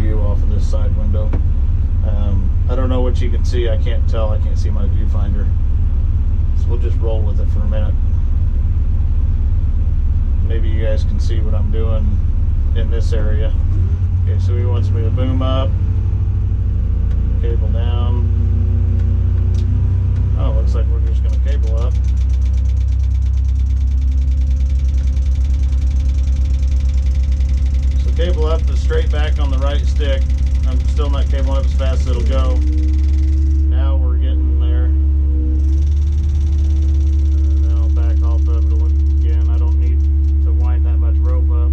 view off of this side window. I don't know what you can see. I can't tell. I can't see my viewfinder. So we'll just roll with it for a minute. Maybe you guys can see what I'm doing in this area. Okay, so he wants me to boom up, cable down. Oh, looks like we're just going to cable up. So cable up is straight back on the right stick. I'm still not cabling up as fast as it'll go. Now we're getting there. And then I'll back off of it again. I don't need to wind that much rope up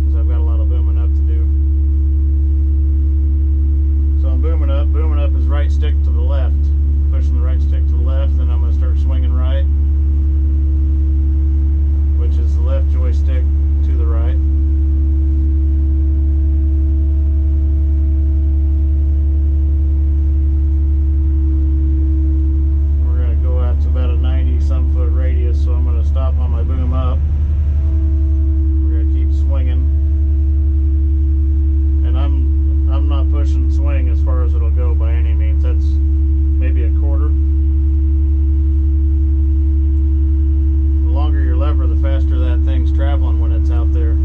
because I've got a lot of booming up to do. So I'm booming up. Booming up is right stick to the left. Pushing the right stick to the left, then I'm going to start swinging right, which is the left joystick to the right. So I'm going to stop on my boom up. We're going to keep swinging, and I'm not pushing swing as far as it'll go by any means. That's maybe a quarter. The longer your lever, the faster that thing's traveling when it's out there.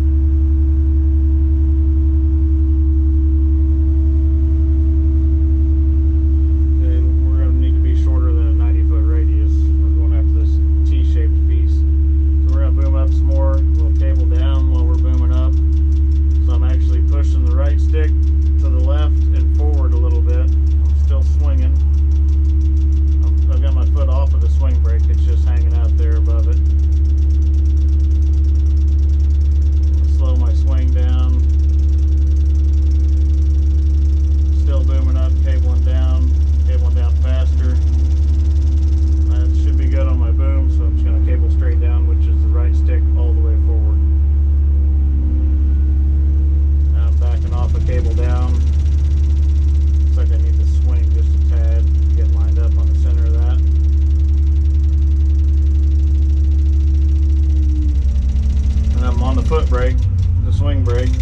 Foot brake, the swing brake,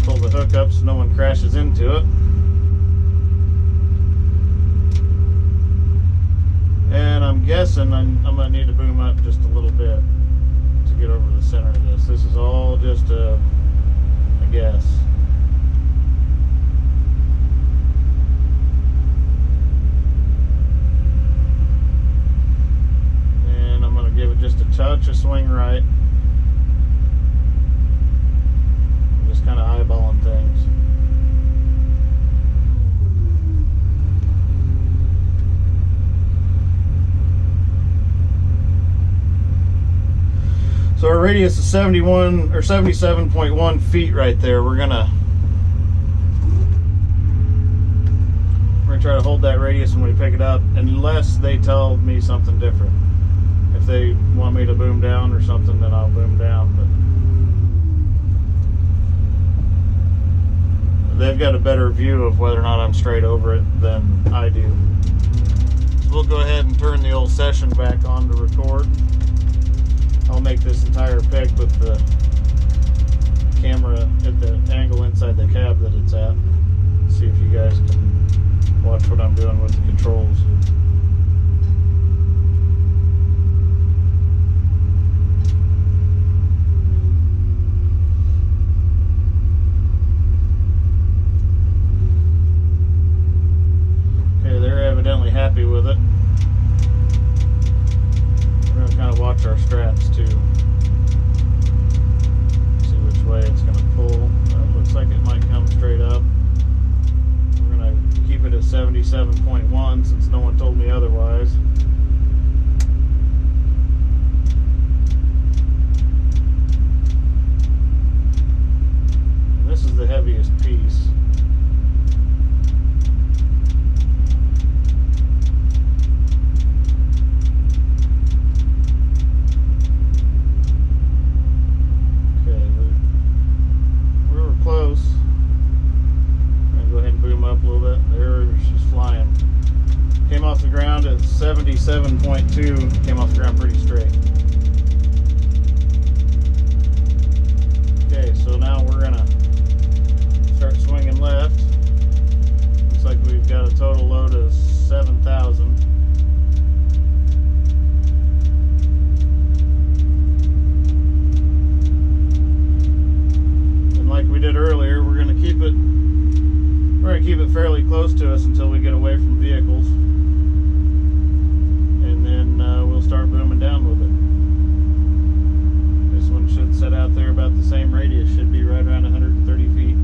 pull the hook up so no one crashes into it, and I'm guessing I'm going to need to boom up just a little bit to get over the center of this. This is all just a guess. And I'm going to give it just a touch of swing right. Kind of eyeballing things. So our radius is 71 or 77.1 feet right there. We're gonna try to hold that radius when we pick it up, unless they tell me something different. If they want me to boom down or something, then I'll boom down. But they've got a better view of whether or not I'm straight over it than I do. So we'll go ahead and turn the old session back on to record. I'll make this entire pick with the camera at the angle inside the cab that it's at. See if you guys can watch what I'm doing with the controls. Evidently happy with it. We're going to kind of watch our straps too. See which way it's going to pull. It looks like it might come straight up. We're going to keep it at 77.1 since no one told me otherwise. And this is the heaviest piece. Off the ground at 77.2, came off the ground pretty straight. Okay, so now we're gonna to keep it fairly close to us until we get away from vehicles, and then we'll start booming down with it. This one should set out there about the same radius, should be right around 130 feet.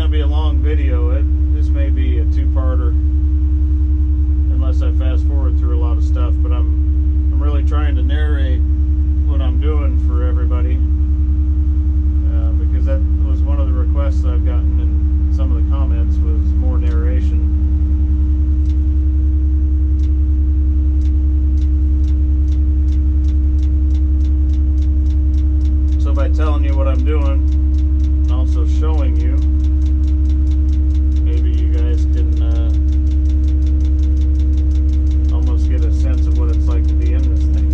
Be a long video. This may be a two-parter unless I fast forward through a lot of stuff, but I'm really trying to narrate what I'm doing for everybody, because that was one of the requests I've gotten in some of the comments, was more narration. So by telling you what I'm doing and also showing you, maybe you guys can almost get a sense of what it's like to be in this thing.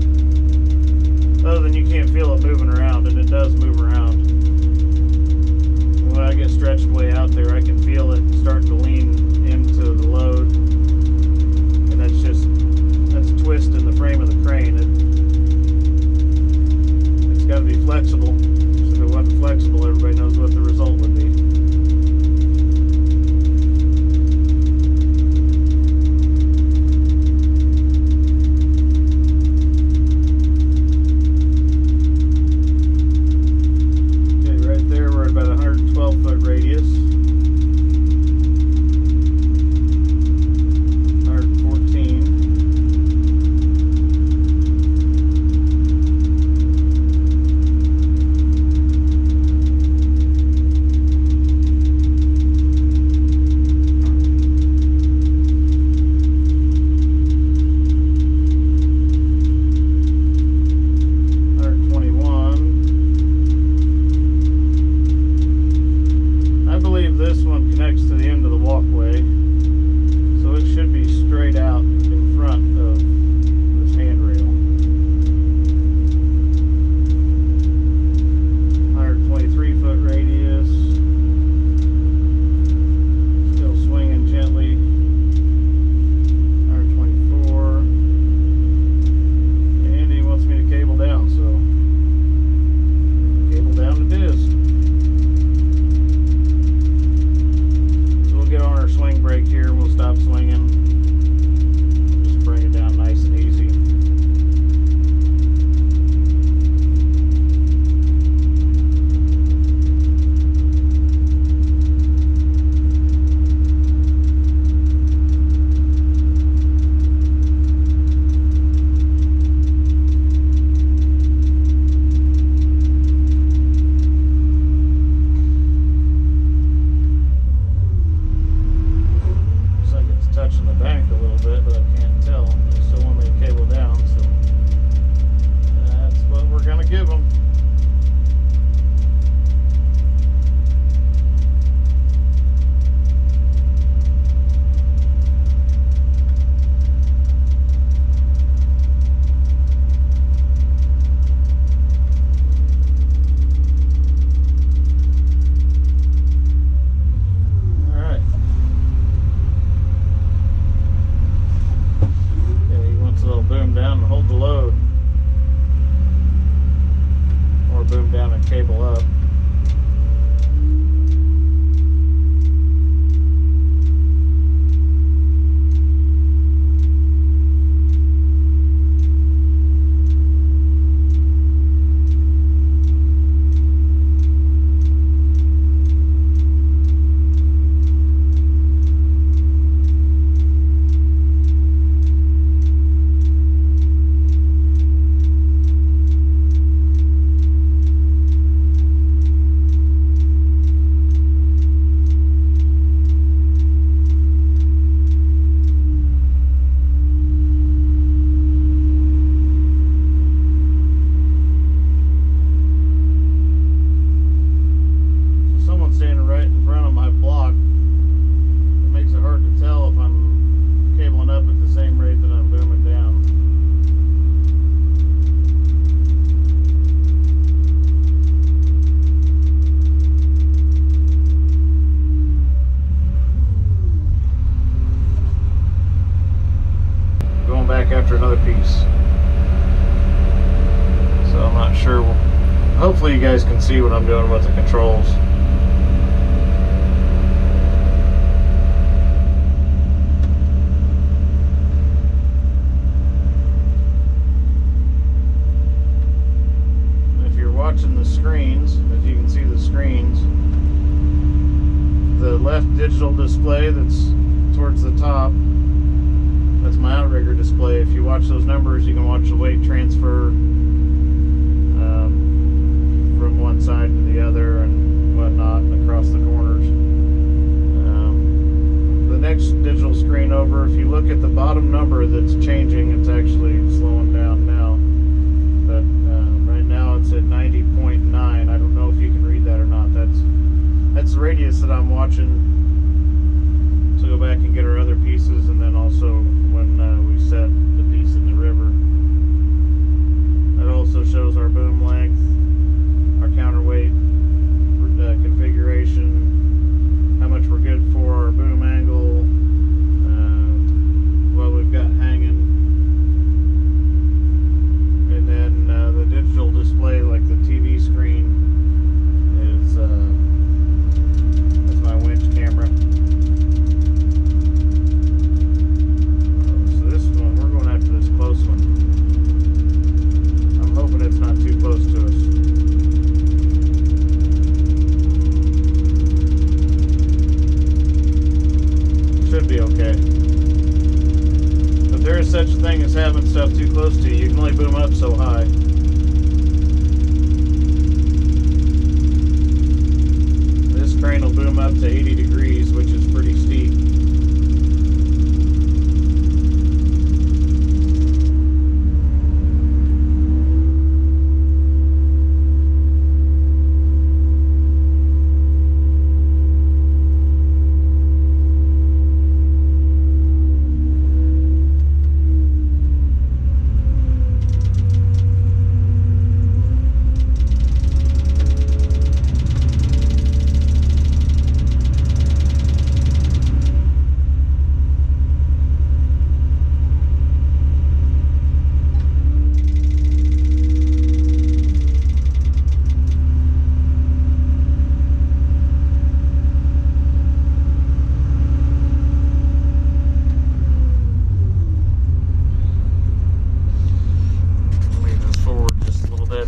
see what I'm doing with the controls. If you're watching the screens, if you can see the screens, the left digital display that's towards the top, that's my outrigger display. If you watch those numbers, you can watch the weight transfer from one side to the other and whatnot, and across the corners. The next digital screen over, if you look at the bottom number that's changing, it's actually slowing down now. But right now it's at 90.9. I don't know if you can read that or not. That's the radius that I'm watching. So go back and get our other pieces, and then also when we set the piece in the river. That also shows our boom length, our counterweight configuration, how much we're good for, our boom angle, what we've got hanging, and then the digital display, like the TV screen, is that's my winch camera. So this one, we're going after this close one. I'm hoping it's not too close to us. Should be okay. But there is such a thing as having stuff too close to you. You can only boom up so high. This crane will boom up to 80 degrees, which is pretty steep.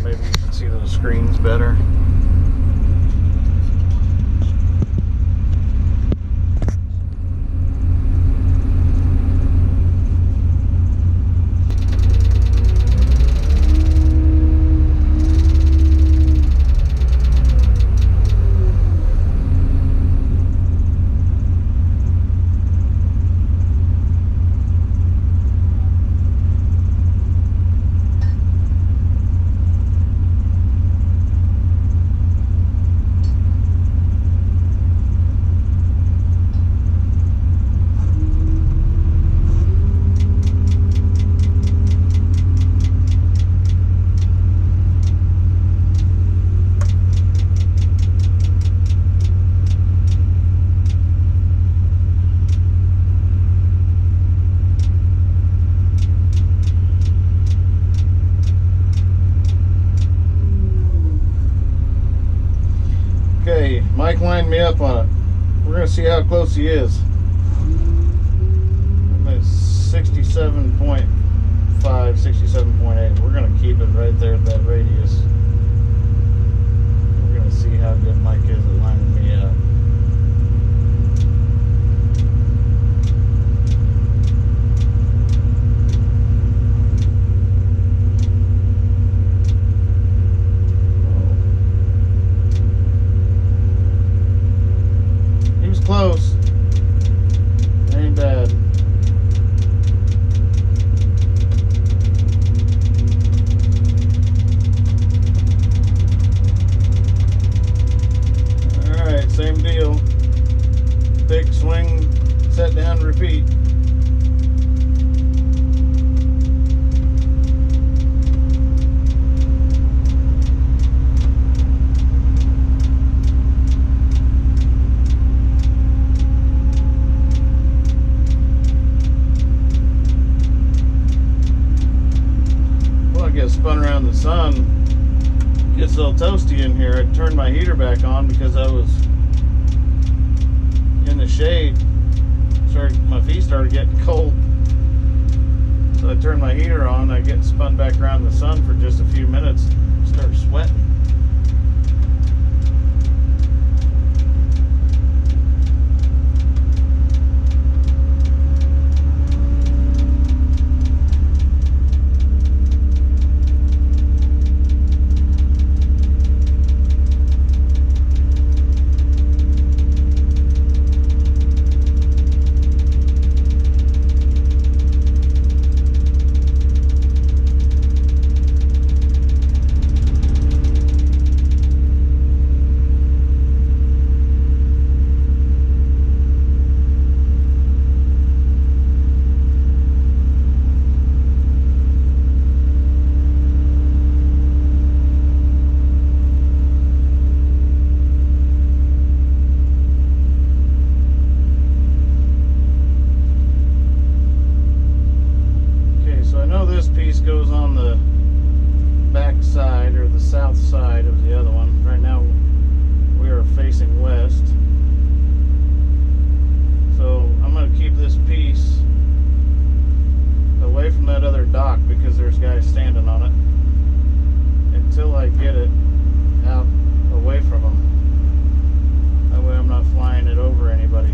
Maybe you can see those screens better. Okay, Mike lined me up on it. We're going to see how close he is. I'm at 67.5, 67.8. We're going to keep it right there at that radius. We're going to see how good Mike is at lining me up. Close. Ain't bad. Alright, same deal. Pick, swing, set down, repeat. a little toasty in here. I turned my heater back on because I was in the shade. My feet started getting cold. So I turned my heater on. I get spun back around the sun for just a few minutes. Start sweating. Goes on the back side or the south side of the other one. Right now we are facing west, so I'm going to keep this piece away from that other dock because there's guys standing on it until I get it out away from them. That way I'm not flying it over anybody.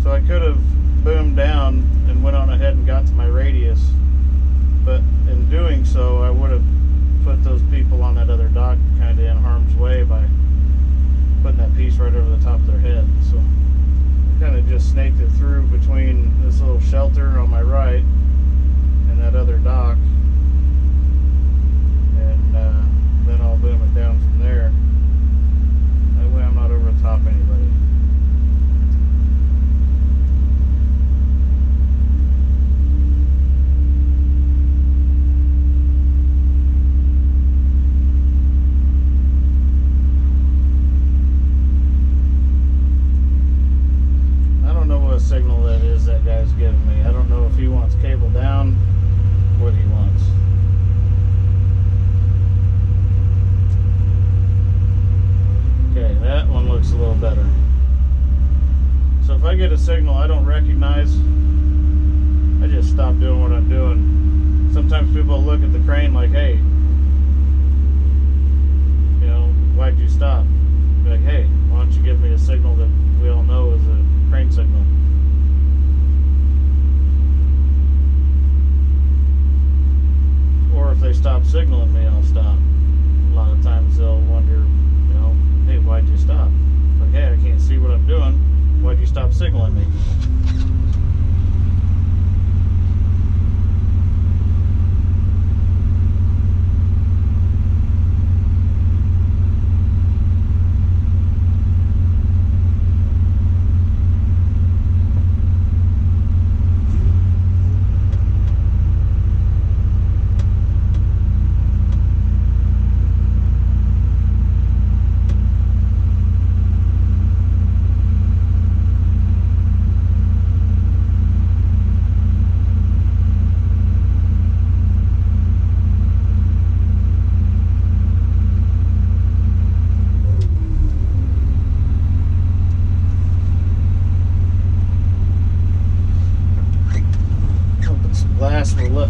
So I could have boomed down and went on ahead and got to my radius, but in doing so I would have put those people on that other dock kind of in harm's way by putting that piece right over the top of their head. So I kind of just snaked it through between this little shelter on my right and that other dock, and then I'll boom it down from there. That way I'm not over the top of anybody. Signal that is that guy's giving me. I don't know if he wants cable down, what he wants. Okay, that one looks a little better. So if I get a signal I don't recognize, I just stop doing what I'm doing. Sometimes people look at the crane like, hey, you know, why'd you stop? Be like, hey, why don't you give me a signal that we all know is a crane signal? Or if they stop signaling me, I'll stop. A lot of times they'll wonder, you know, hey, why'd you stop? Like, hey, I can't see what I'm doing. Why'd you stop signaling me? We'll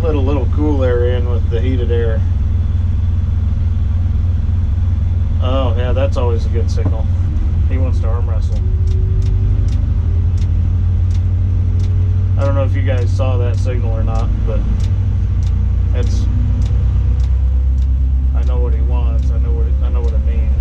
let a little cool air in with the heated air. Oh yeah, that's always a good signal. He wants to arm wrestle. I don't know if you guys saw that signal or not, but it's, I know what he wants. I know what it means.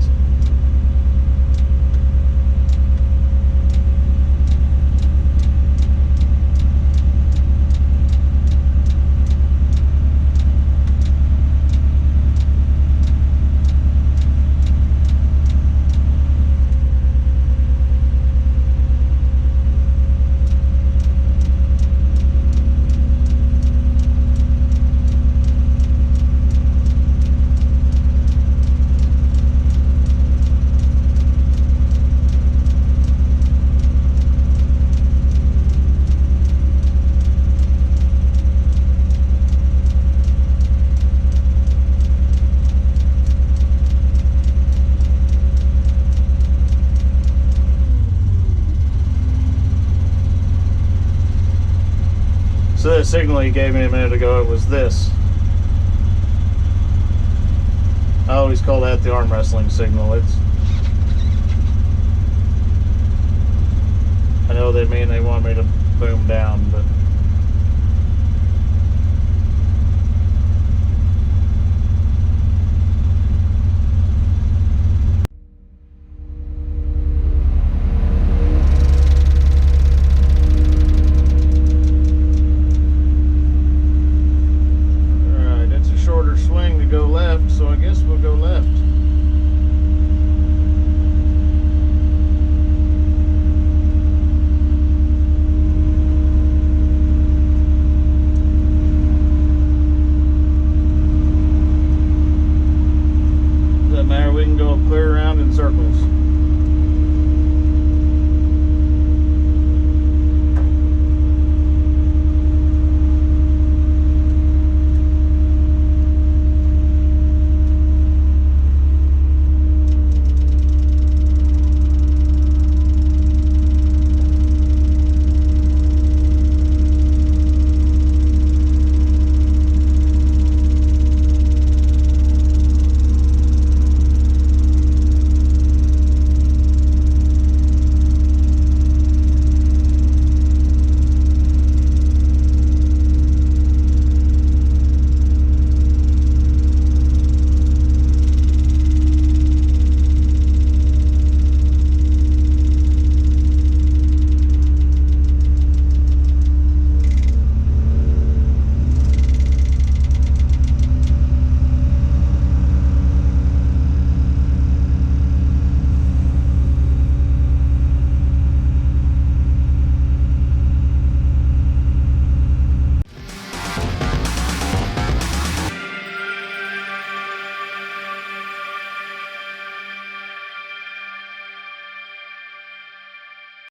that signal he gave me a minute ago, it was this. I always call that the arm wrestling signal. I know they mean they want me to boom down, but